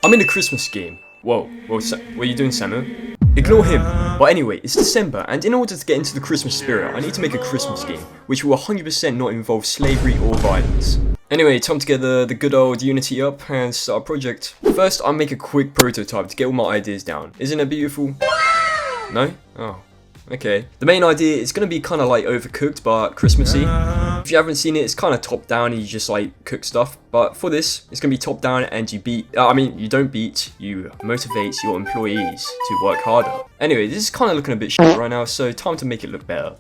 I'm in a Christmas game. Whoa, what are you doing, Samu? Ignore him. But anyway, it's December, and in order to get into the Christmas spirit, I need to make a Christmas game, which will 100% not involve slavery or violence. Anyway, time to get the good old Unity up and start a project. First, I'll make a quick prototype to get all my ideas down. Isn't it beautiful? No? Oh. Okay. The main idea is going to be kind of like Overcooked, but Christmassy. If you haven't seen it, it's kind of top down and you just like cook stuff. But for this, it's going to be top down and you you don't beat, you motivate your employees to work harder. Anyway, this is kind of looking a bit shit right now, so time to make it look better.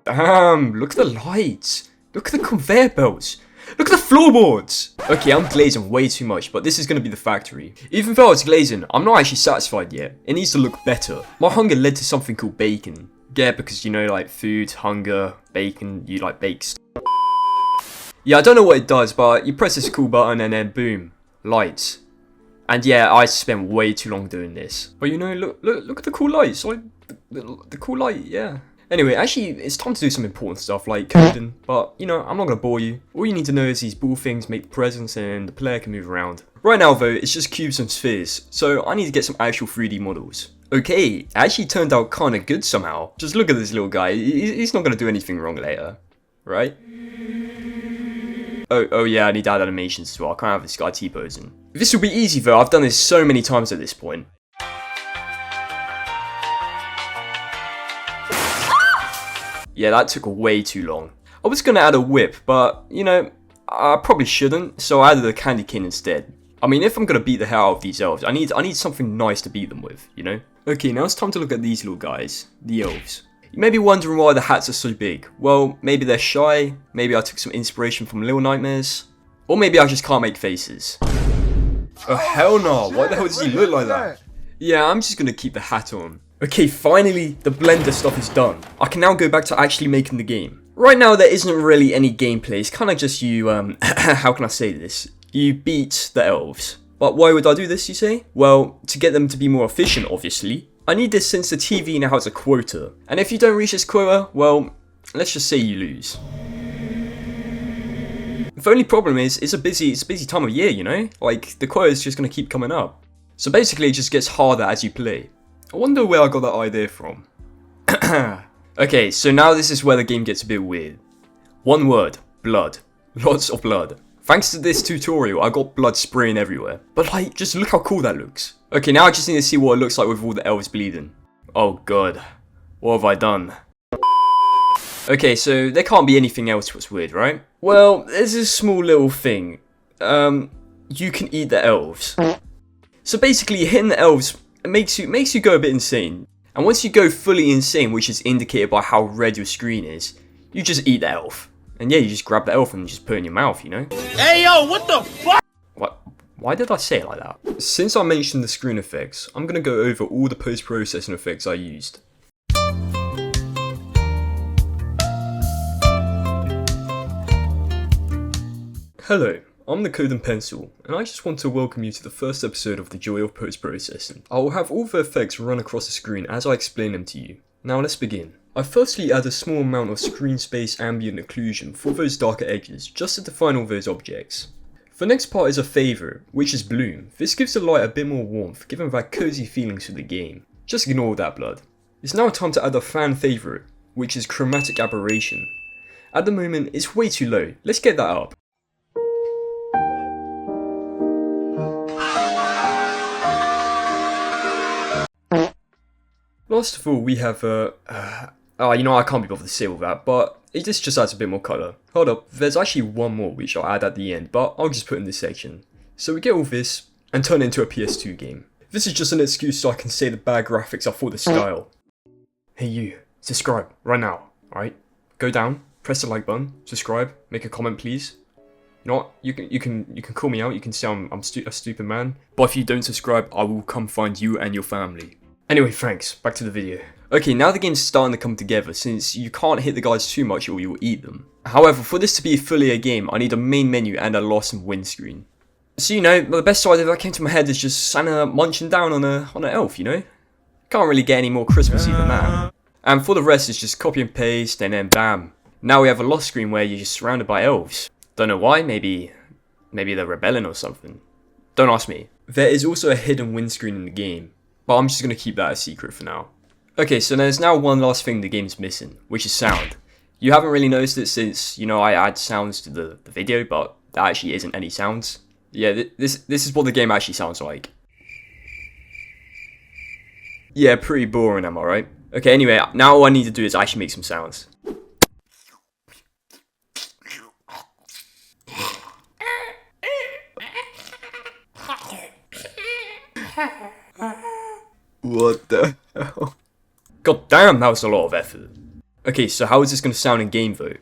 Damn, look at the lights. Look at the conveyor belts. Look at the floorboards. Okay, I'm glazing way too much, but this is going to be the factory. Even though it's glazing, I'm not actually satisfied yet. It needs to look better. My hunger led to something called bacon. Yeah, because you know, like food, hunger, bacon, you like bake stuff. Yeah, I don't know what it does, but you press this cool button and then boom, lights. And yeah, I spent way too long doing this. But you know, look at the cool lights. Like the cool light, yeah. Anyway, actually, it's time to do some important stuff like coding, but, you know, I'm not going to bore you. All you need to know is these ball things make presents and the player can move around. Right now, though, it's just cubes and spheres, so I need to get some actual 3D models. Okay, it actually turned out kind of good somehow. Just look at this little guy, he's not going to do anything wrong later, right? Oh yeah, I need to add animations as well, I can't have this guy T-posing. This will be easy though, I've done this so many times at this point. Yeah, that took way too long. I was gonna add a whip, but, you know, I probably shouldn't, so I added a candy cane instead. I mean, if I'm gonna beat the hell out of these elves, I need something nice to beat them with, you know? Okay, now it's time to look at these little guys, the elves. You may be wondering why the hats are so big. Well, maybe they're shy, maybe I took some inspiration from Little Nightmares, or maybe I just can't make faces. Oh hell no, why the hell does he look like that? Yeah, I'm just gonna keep the hat on. Okay, finally, the Blender stuff is done. I can now go back to actually making the game. Right now, there isn't really any gameplay. It's kind of just you, how can I say this? You beat the elves. But why would I do this, you say? Well, to get them to be more efficient, obviously. I need this since the TV now has a quota. And if you don't reach this quota, well, let's just say you lose. The only problem is, it's a busy time of year, you know? Like, the quota is just going to keep coming up. So basically, it just gets harder as you play. I wonder where I got that idea from. Okay, so now this is where the game gets a bit weird. One word, blood. Lots of blood. Thanks to this tutorial, I got blood spraying everywhere. But like, just look how cool that looks. Okay, now I just need to see what it looks like with all the elves bleeding. Oh god, what have I done? Okay, so there can't be anything else what's weird, right? Well, there's this small little thing. You can eat the elves. So basically, hitting the elves it makes you go a bit insane. And once you go fully insane, which is indicated by how red your screen is, you just eat the elf. And yeah, you just grab the elf and just put it in your mouth, you know? Hey yo, what the fuck? What? Why did I say it like that? Since I mentioned the screen effects, I'm gonna go over all the post-processing effects I used. Hello. I'm the Code and Pencil, and I just want to welcome you to the first episode of The Joy of Post-Processing. I will have all the effects run across the screen as I explain them to you. Now let's begin. I firstly add a small amount of screen space ambient occlusion for those darker edges, just to define all those objects. The next part is a favourite, which is bloom. This gives the light a bit more warmth, giving that cozy feeling to the game. Just ignore that blood. It's now time to add a fan favourite, which is chromatic aberration. At the moment, it's way too low. Let's get that up. Last of all, we have you know, I can't be bothered to say all that, but this just adds a bit more colour. Hold up, there's actually one more which I'll add at the end, but I'll just put in this section. So we get all this, and turn it into a PS2 game. This is just an excuse so I can say the bad graphics are for the style. Hey you, subscribe, right now, alright? Go down, press the like button, subscribe, make a comment please. You know what, you can call me out, you can say I'm a stupid man, but if you don't subscribe, I will come find you and your family. Anyway, thanks, back to the video. Okay, now the game's starting to come together, since you can't hit the guys too much or you'll eat them. However, for this to be fully a game, I need a main menu and a loss and win screen. So, you know, the best idea that came to my head is just Santa munching down on an elf, you know? Can't really get any more Christmassy than that. And for the rest, it's just copy and paste, and then bam. Now we have a lost screen where you're just surrounded by elves. Don't know why, maybe they're rebelling or something. Don't ask me. There is also a hidden windscreen in the game, but I'm just going to keep that a secret for now. Okay, so there's now one last thing the game's missing, which is sound. You haven't really noticed it since, you know, I add sounds to the video, but there actually isn't any sounds. Yeah, this is what the game actually sounds like. Yeah, pretty boring, am I right? Okay, anyway, now all I need to do is actually make some sounds. What the hell? God damn, that was a lot of effort. Okay, so how is this going to sound in game though?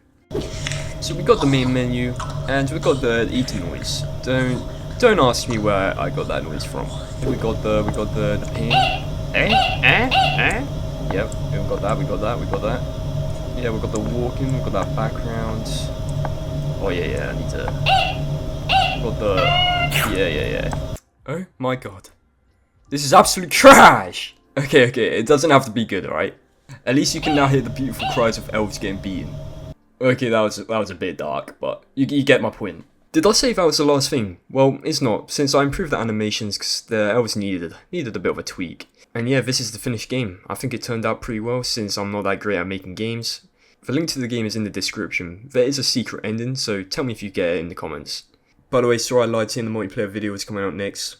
So we got the main menu, and we got the eating noise. Don't ask me where I got that noise from. We got the pain. Yep, we got that. Yeah, we got the walking, we got that background. Oh yeah, I need to. We got the yeah. Oh my god. This is absolute trash! Okay, it doesn't have to be good, alright? At least you can now hear the beautiful cries of elves getting beaten. Okay, that was a bit dark, but you get my point. Did I say that was the last thing? Well, it's not, since I improved the animations because the elves needed a bit of a tweak. And yeah, this is the finished game. I think it turned out pretty well since I'm not that great at making games. The link to the game is in the description. There is a secret ending, so tell me if you get it in the comments. By the way, sorry I lied saying the multiplayer video was coming out next.